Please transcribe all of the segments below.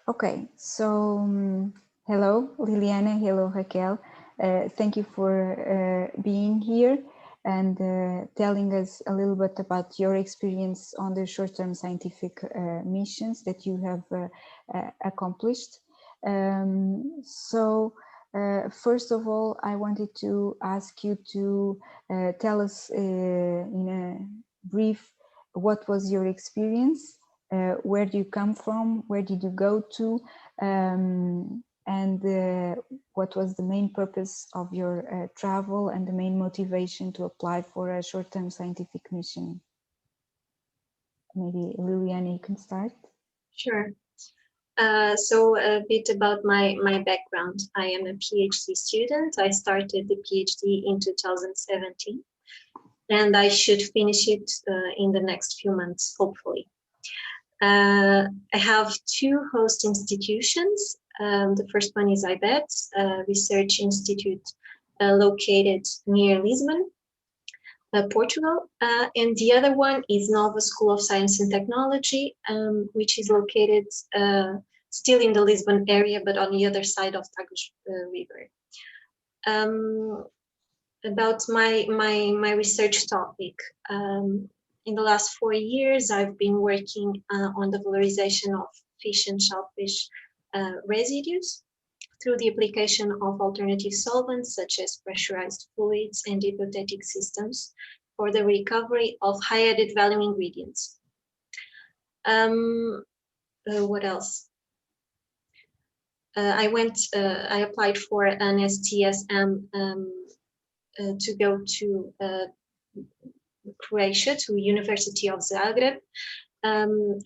Okay, so hello, Liliana. Hello, Raquel. Thank you for being here and telling us a little bit about your experience on the short-term scientific missions that you have accomplished. First of all, I wanted to ask you to tell us in a brief what was your experience. Where do you come from? Where did you go to? And what was the main purpose of your travel and the main motivation to apply for a short-term scientific mission? Maybe Liliana, you can start. Sure. So a bit about my background. I am a PhD student. I started the PhD in 2017, and I should finish it in the next few months, hopefully. I have two host institutions. The first one is IBET, a research institute located near Lisbon, Portugal, and the other one is Nova School of Science and Technology, which is located still in the Lisbon area, but on the other side of Tagus River. About my research topic. In the last 4 years, I've been working on the valorization of fish and shellfish residues through the application of alternative solvents such as pressurized fluids and hypothetic systems for the recovery of high added value ingredients. What else? I applied for an STSM to go to Croatia, to University of Zagreb.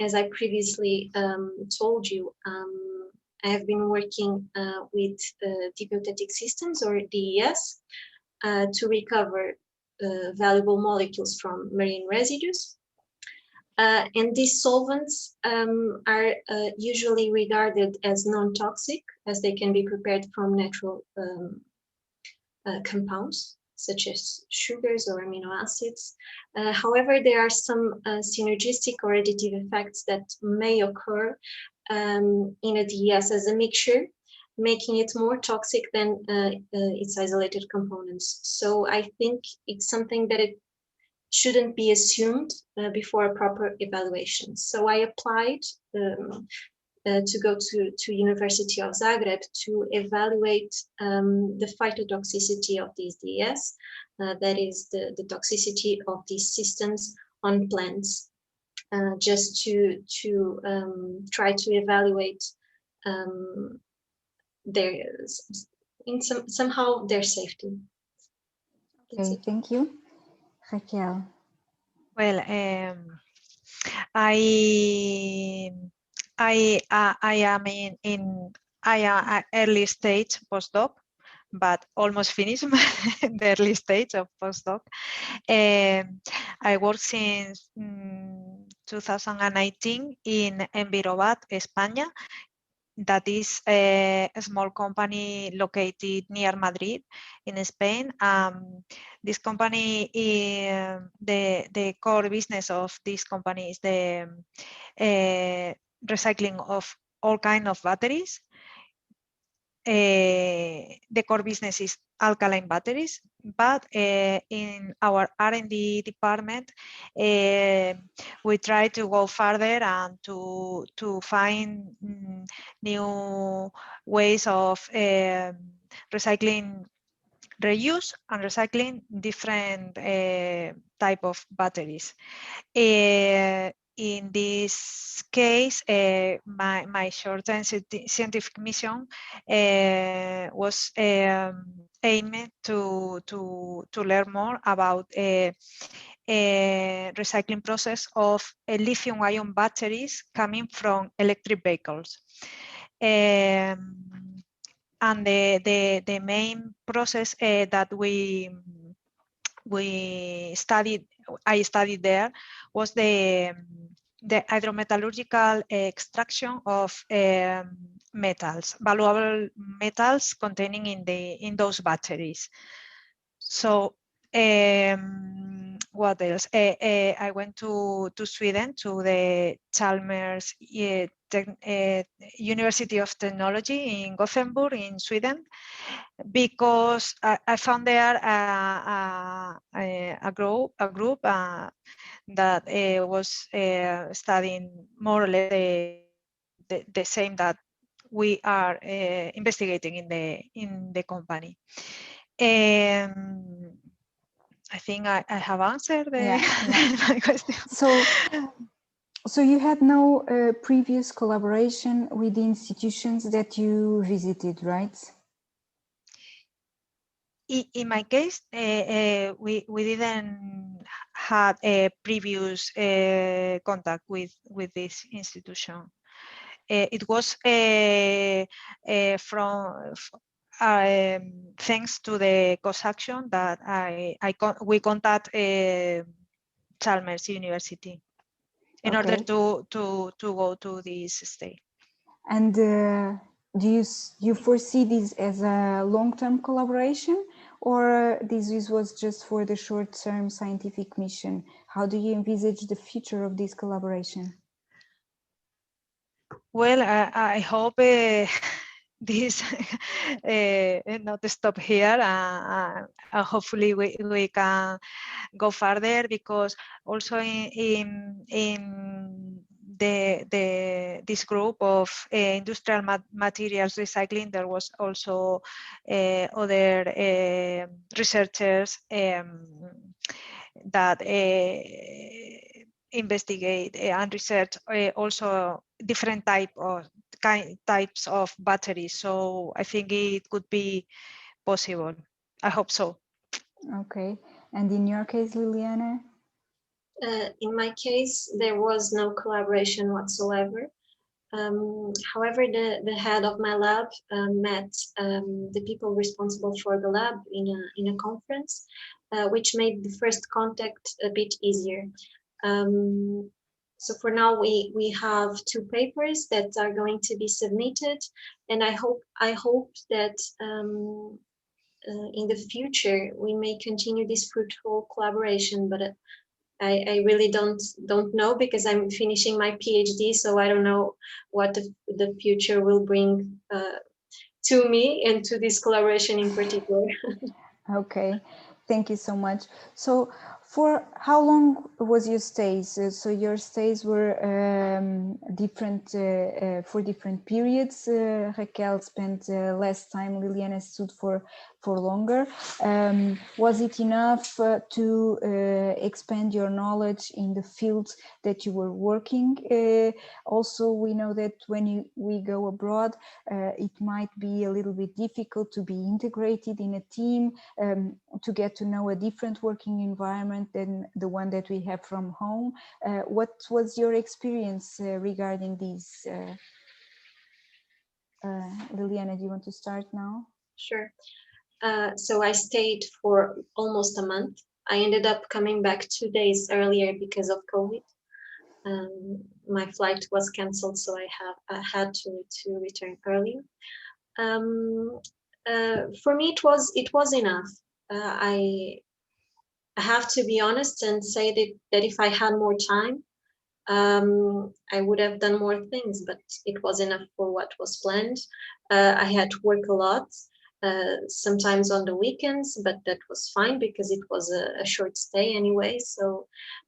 As I previously told you, I have been working with hypothetic systems, or DES, to recover valuable molecules from marine residues. And these solvents are usually regarded as non-toxic, as they can be prepared from natural compounds, such as sugars or amino acids. However, there are some synergistic or additive effects that may occur in a DES as a mixture, making it more toxic than its isolated components. So I think it's something that it shouldn't be assumed before a proper evaluation. So I applied to go to University of Zagreb to evaluate the phytotoxicity of these DES, that is the toxicity of these systems on plants, just to try to evaluate somehow their safety. Okay, thank you. Raquel. Well, I am in early stage postdoc, but almost finished the early stage of postdoc. I work since 2019 in Envirobat, España. That is a small company located near Madrid in Spain. This company, the core business of this company is the recycling of all kinds of batteries. The core business is alkaline batteries, but in our R&D department, we try to go further and to find new ways of recycling, reuse and recycling different type of batteries. In this case, my short-term scientific mission was aimed to learn more about a recycling process of lithium-ion batteries coming from electric vehicles. And the main process that I studied there was the hydrometallurgical extraction of metals, valuable metals containing in those batteries. So what else? I went to Sweden, to the Chalmers University of Technology in Gothenburg in Sweden, because I found there a group that was studying more or less the same that we are investigating in the company. I think I have answered my question. So you had no previous collaboration with the institutions that you visited, right? In my case, we didn't have a previous contact with this institution. It was from thanks to the COSAction that we contact Chalmers University in order to go to this state. And do you foresee this as a long-term collaboration, or this was just for the short-term scientific mission? How do you envisage the future of this collaboration? Well, I hope this not stop here. Hopefully we can go further, because also in this group of industrial materials recycling, there was also other researchers that investigate and research also different types of batteries. So I think it could be possible. I hope so. Okay. And in your case, Liliana? In my case, there was no collaboration whatsoever. However, the head of my lab met the people responsible for the lab in a conference, which made the first contact a bit easier. So for now, we have 2 papers that are going to be submitted, and I hope that in the future we may continue this fruitful collaboration. But I really don't know, because I'm finishing my PhD, so I don't know what the future will bring to me and to this collaboration in particular. Okay, thank you so much. So for how long was your stays? So your stays were different for different periods. Raquel spent less time, Liliana stood for longer. Was it enough to expand your knowledge in the field that you were working? Also, we know that when we go abroad, it might be a little bit difficult to be integrated in a team, to get to know a different working environment than the one that we have from home. What was your experience regarding these? Liliana, do you want to start now? Sure. So I stayed for almost a month. I ended up coming back 2 days earlier because of COVID. My flight was cancelled, so I had to return early. For me, it was enough. I have to be honest and say that if I had more time, I would have done more things, but it was enough for what was planned. I had to work a lot, sometimes on the weekends, but that was fine because it was a short stay anyway. So,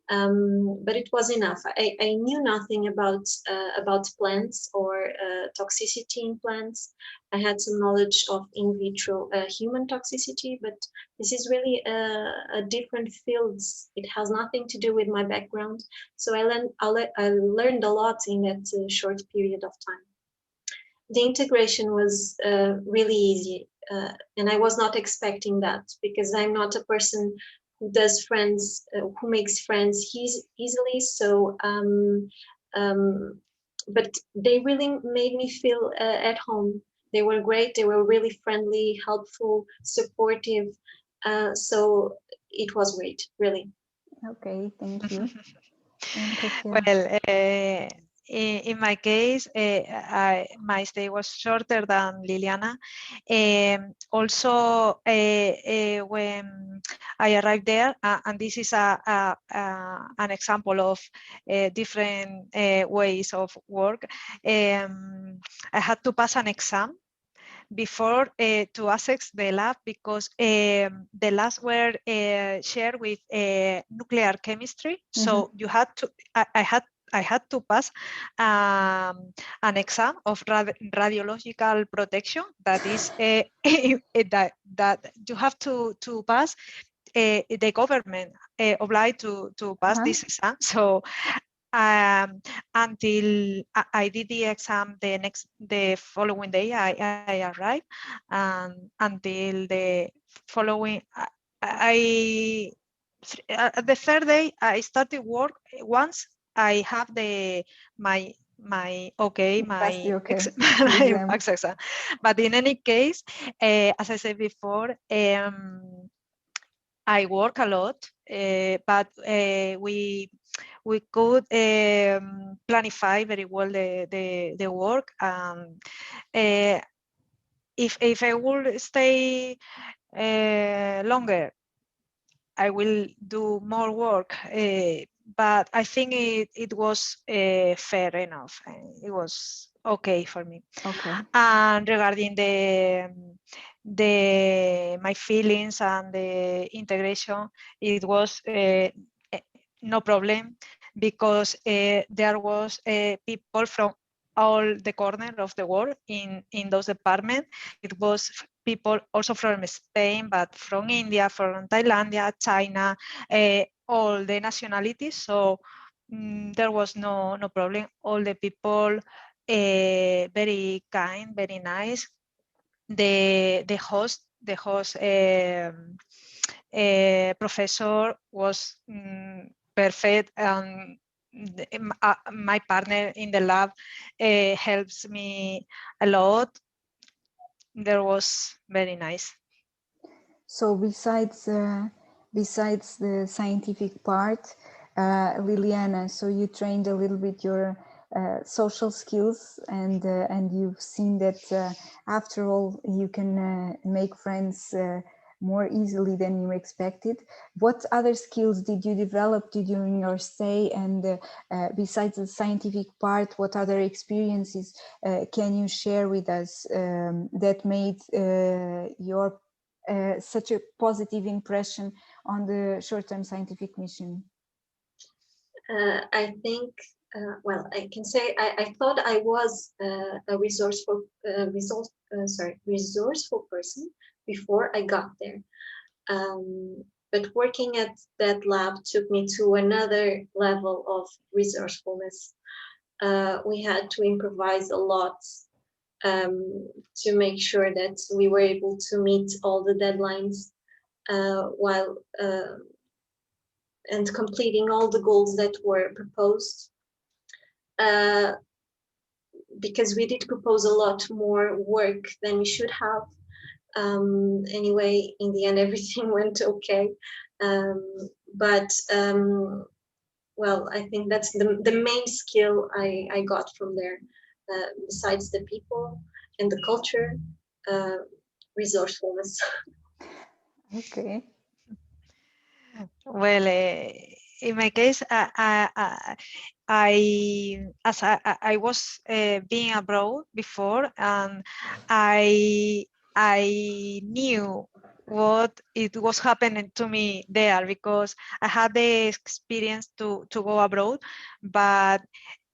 but it was enough. I knew nothing about plants or toxicity in plants. I had some knowledge of in vitro human toxicity, but this is really a different field. It has nothing to do with my background. So I learned a lot in that short period of time. The integration was really easy, and I was not expecting that, because I'm not a person who does friends, who makes friends easily. So, but they really made me feel at home. They were great. They were really friendly, helpful, supportive. So it was great, really. Okay, thank you. Well, in my case, my stay was shorter than Liliana. Also, when I arrived there, and this is an example of different ways of work, I had to pass an exam before to access the lab, because the labs were shared with nuclear chemistry. So you had to, I had to pass an exam of radiological protection. That is that you have to pass. The government obliged to pass this exam. So until I did the exam the following day, I arrived, and until the following, the third day I started work. Once I have my okay, my exam. exam. But in any case, as I said before, I work a lot, but we could planify very well the work. If I would stay longer, I will do more work. But I think it was fair enough. It was okay for me. Okay. And regarding my feelings and the integration, it was no problem, because there was people from all the corner of the world in those departments. It was people also from Spain, but from India, from Thailand, China, all the nationalities. So there was no problem. All the people very kind, very nice. The host professor was perfect, and my partner in the lab helps me a lot. There was very nice. So besides the scientific part, Liliana, so you trained a little bit your social skills, and you've seen that after all you can make friends more easily than you expected. What other skills did you develop during your stay? And besides the scientific part, what other experiences can you share with us that made your such a positive impression on the short-term scientific mission? I think, well, I can say I thought I was a resourceful person before I got there. But working at that lab took me to another level of resourcefulness. We had to improvise a lot to make sure that we were able to meet all the deadlines while and completing all the goals that were proposed. Because we did propose a lot more work than we should have. Anyway, in the end, everything went okay. Well, I think that's the main skill I got from there, besides the people and the culture, resourcefulness. Okay. Well, in my case, I was being abroad before, and I knew what it was happening to me there, because I had the experience to go abroad, but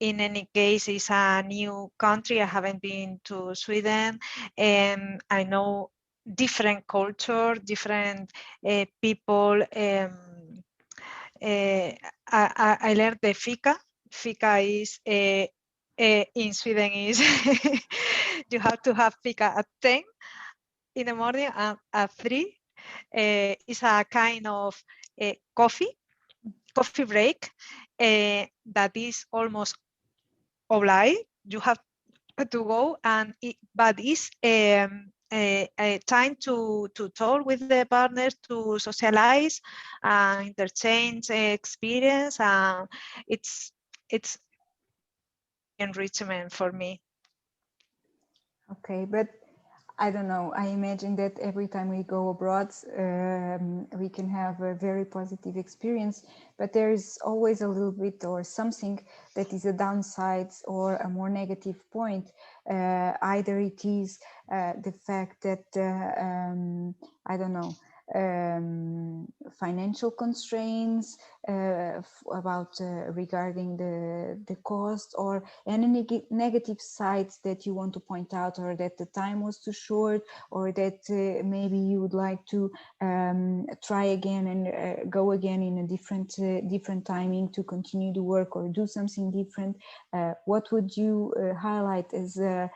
in any case, it's a new country. I haven't been to Sweden, and I know different culture, different people. I learned the fika. Fika is in Sweden is you have to have fika at 10 in the morning, and at 3 is a kind of coffee break that is almost obliged. You have to go, and but it's a time to talk with the partners, to socialize, interchange experience. It's enrichment for me. Okay, but I don't know. I imagine that every time we go abroad, we can have a very positive experience, but there is always a little bit or something that is a downside or a more negative point. Either it is the fact that, I don't know, financial constraints about regarding the cost, or any negative sides that you want to point out, or that the time was too short, or that maybe you would like to try again and go again in a different timing to continue the work or do something different. What would you highlight as a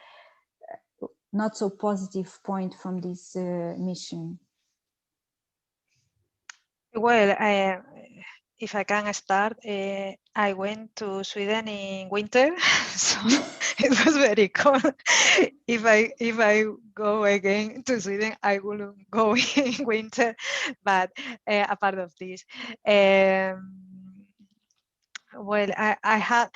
not so positive point from this mission? Well, if I can start, I went to Sweden in winter, so it was very cold. If I go again to Sweden, I will go in winter. But apart of this, well, I had,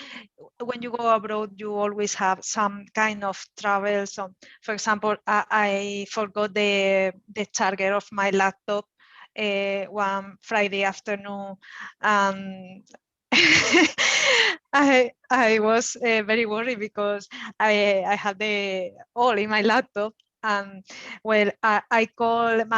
when you go abroad, you always have some kind of travel. So, for example, I forgot the charger of my laptop one Friday afternoon. I was very worried because I had the all in my laptop. And well, I called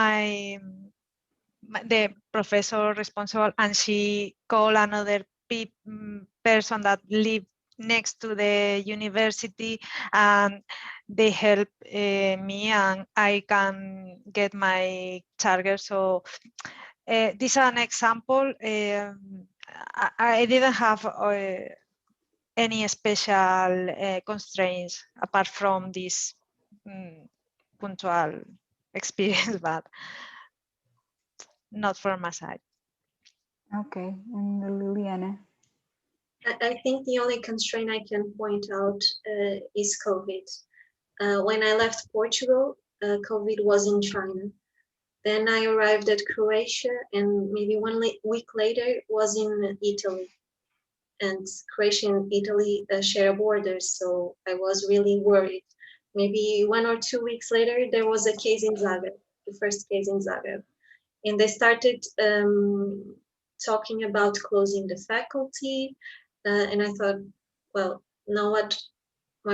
the professor responsible, and she called another person that lived next to the university, and they help me, and I can get my charger. So this is an example. I didn't have any special constraints apart from this punctual experience, but not from my side. Okay, and Liliana? I think the only constraint I can point out is COVID. When I left Portugal, COVID was in China. Then I arrived at Croatia, and maybe one week later was in Italy. And Croatia and Italy share borders, so I was really worried. Maybe 1 or 2 weeks later, there was a case in Zagreb, the first case in Zagreb. And they started talking about closing the faculty. And I thought, well, now what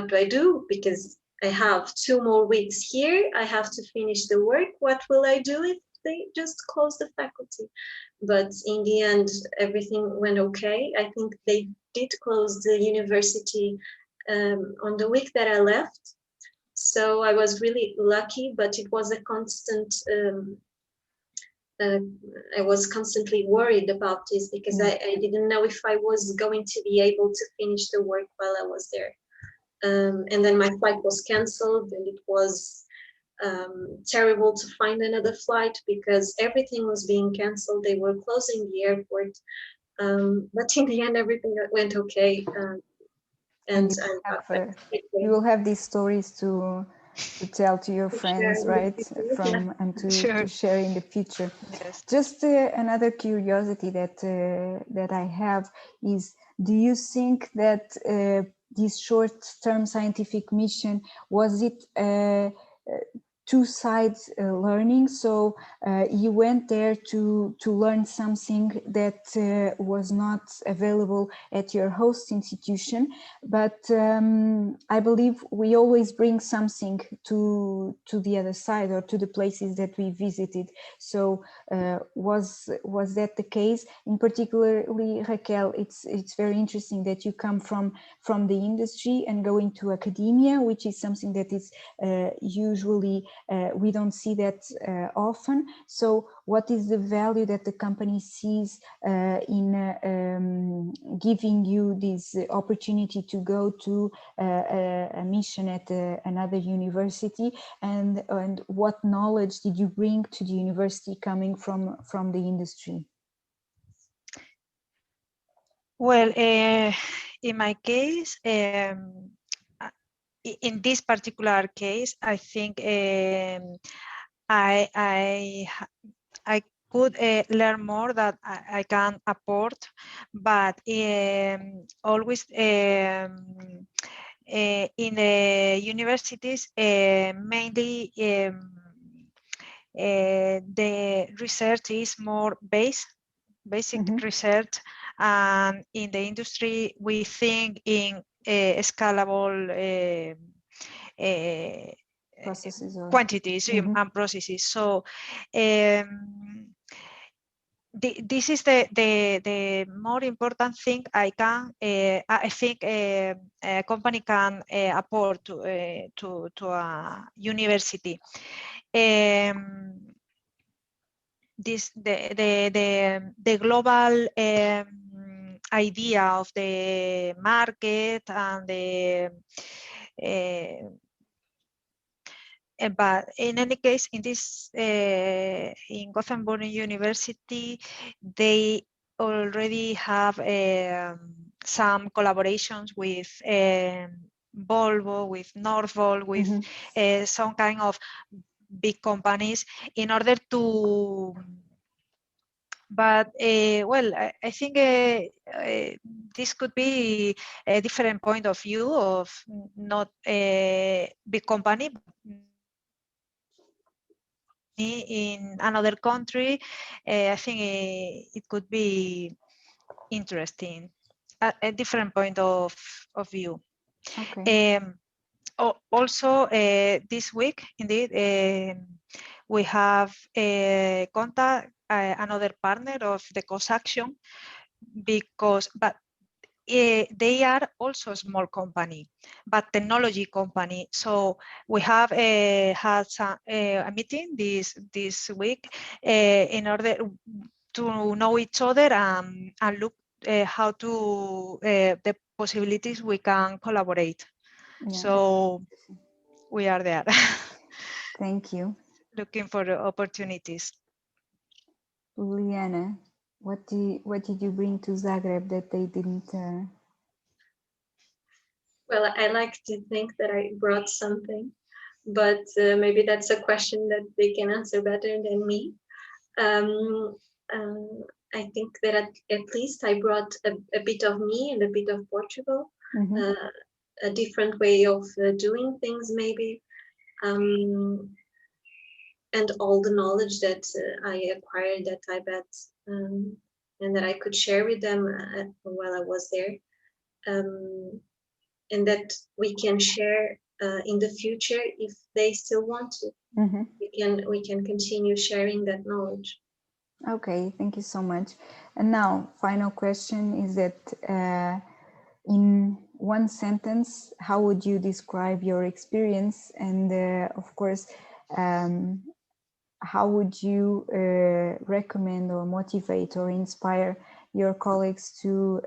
do I do? Because I have 2 more weeks here. I have to finish the work. What will I do if they just close the faculty? But in the end, everything went okay. I think they did close the university on the week that I left. So I was really lucky, but it was a constant I was constantly worried about this because I didn't know if I was going to be able to finish the work while I was there. And then my flight was canceled, and it was terrible to find another flight because everything was being canceled. They were closing the airport. But in the end, everything went okay. And you will have these stories to tell to your friends, right? From and to share in the future. Yes. Just another curiosity that that I have is: do you think that this short-term scientific mission, was it two sides learning? So you went there to learn something that was not available at your host institution, but I believe we always bring something to the other side, or to the places that we visited. So was that the case? In particularly, Raquel, it's very interesting that you come from the industry and go into academia, which is something that is usually we don't see that often. So what is the value that the company sees in giving you this opportunity to go to a mission at another university, and what knowledge did you bring to the university coming from the industry? Well, in my case, in this particular case, I think I could learn more that I can afford, but always in the universities, mainly the research is more basic research, and in the industry we think in scalable processes or quantities and processes. So this is the more important thing I think a company can afford to a university. The global idea of the market and the but in any case, in this in Gothenburg University, they already have some collaborations with Volvo, with Northvolt, with some kind of big companies in order to. But well, I think this could be a different point of view of not a big company, but in another country. I think it could be interesting, a different point of view. Okay. Also, this week, indeed, we have contact another partner of the cost action, but they are also a small company, but technology company. So we have had a meeting this week in order to know each other and look how to the possibilities we can collaborate. Yeah, so we are there. Thank you. Looking for opportunities. Liana, what did you bring to Zagreb that they didn't? Well, I like to think that I brought something, but maybe that's a question that they can answer better than me. I think that at least I brought a bit of me and a bit of Portugal, a different way of doing things maybe, and all the knowledge that I acquired at Tibet, and that I could share with them while I was there, and that we can share in the future if they still want to. We can continue sharing that knowledge. Okay, thank you so much. And now, final question is that in one sentence, how would you describe your experience? And of course, how would you recommend or motivate or inspire your colleagues to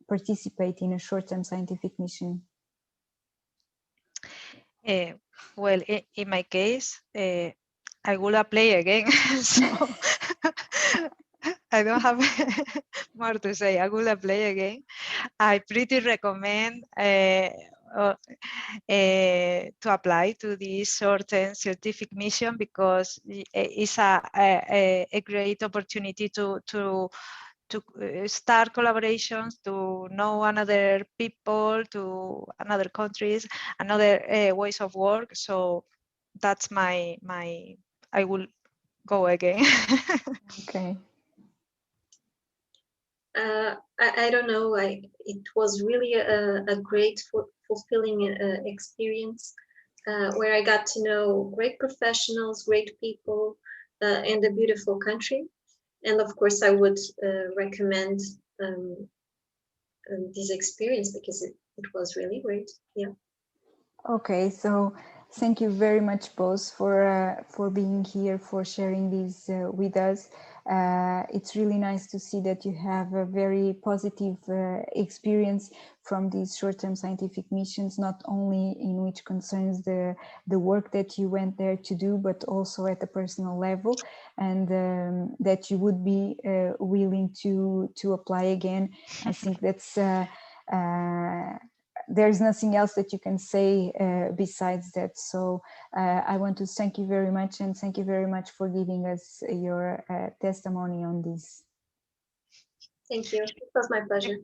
participate in a short-term scientific mission? Well, in my case, I would apply again. So I don't have more to say. I will apply again. I pretty recommend to apply to this short-term scientific mission because it's a great opportunity to start collaborations, to know another people, to another countries, another ways of work. So that's my I will go again. Okay. I don't know. It was really a great, fulfilling experience where I got to know great professionals, great people, and a beautiful country. And of course, I would recommend this experience because it was really great. Yeah. Okay, so thank you very much both for being here, for sharing this with us. It's really nice to see that you have a very positive experience from these short-term scientific missions, not only in which concerns the work that you went there to do, but also at a personal level, and that you would be willing to apply again. I think that's there's nothing else that you can say besides that. So I want to thank you very much, and thank you very much for giving us your testimony on this. Thank you. It was my pleasure.